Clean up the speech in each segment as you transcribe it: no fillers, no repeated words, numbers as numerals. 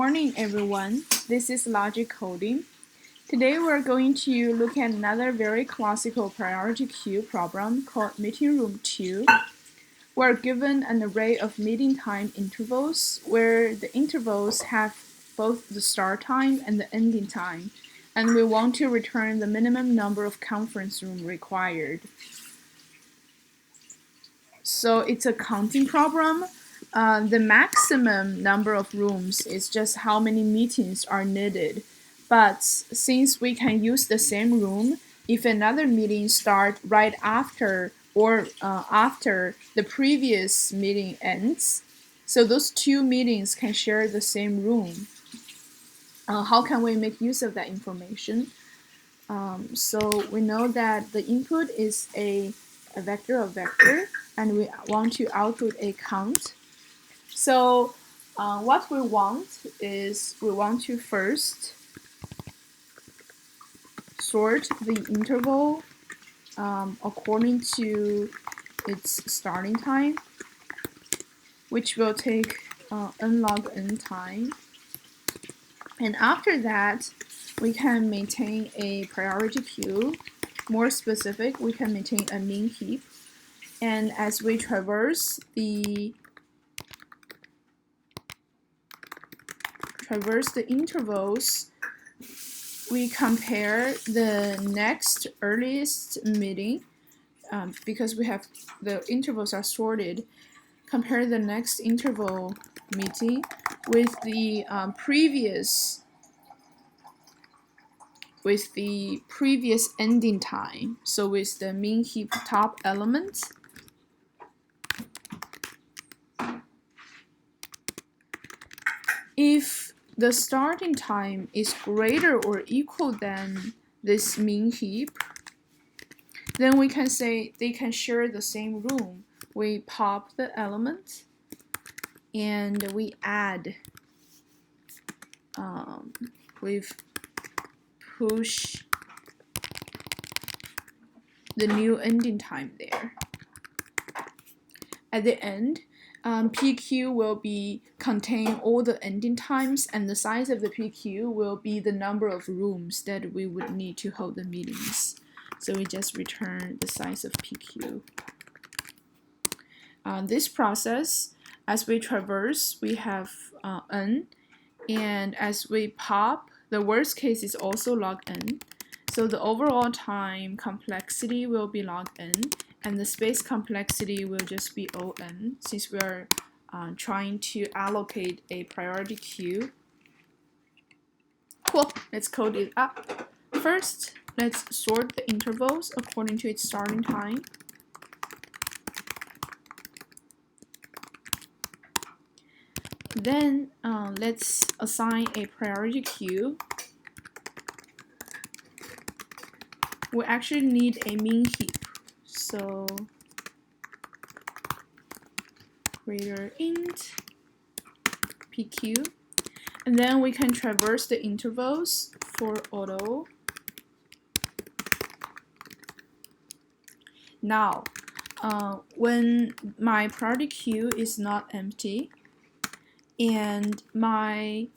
Morning everyone, this is Logic Coding. Today we're going to look at another very classical priority queue problem called Meeting Room 2. We're given an array of meeting time intervals where the intervals have both the start time and the ending time, and we want to return the minimum number of conference rooms required. So it's a counting problem. The maximum number of rooms is just how many meetings are needed. But since we can use the same room, if another meeting starts right after or after the previous meeting ends, so those two meetings can share the same room. How can we make use of that information? So we know that the input is a vector of vector, and we want to output a count. So what we want is we want to first sort the interval according to its starting time, which will take n log n time. And after that, we can maintain a priority queue. More specific, we can maintain a min heap. And as we traverse the intervals, we compare the next earliest meeting, because we have the intervals are sorted. Compare the next interval meeting with the previous ending time. So with the min heap top element. If the starting time is greater or equal than this min heap, then we can say they can share the same room. We pop the element and we add, we push the new ending time there. At the end, PQ will contain all the ending times, and the size of the PQ will be the number of rooms that we would need to hold the meetings. So we just return the size of PQ. This process, as we traverse, we have n, and as we pop, the worst case is also log n. So the overall time complexity will be log n, and the space complexity will just be O(n), since we are trying to allocate a priority queue. Cool, let's code it up. First, let's sort the intervals according to its starting time. Then let's assign a priority queue. We actually need a min heap. So greater int PQ. And then we can traverse the intervals for auto. Now, when my priority queue is not empty and my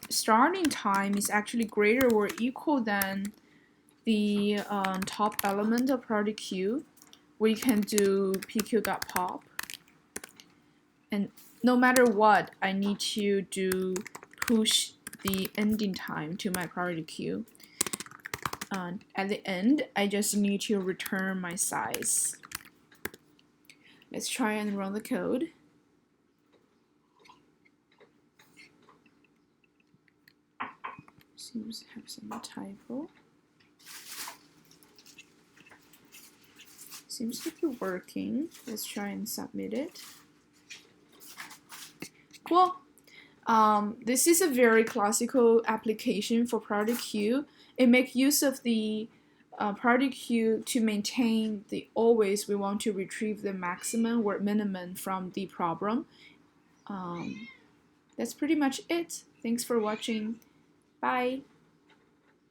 starting time is actually greater or equal than the top element of priority queue, we can do pq.pop. And no matter what, I need to push the ending time to my priority queue. At the end, I just need to return my size. Let's try and run the code. Seems to have some typo. Seems to be working. Let's try and submit it. Cool. This is a very classical application for priority queue. It makes use of the priority queue to maintain the always we want to retrieve the maximum or minimum from the problem. That's pretty much it. Thanks for watching. Bye.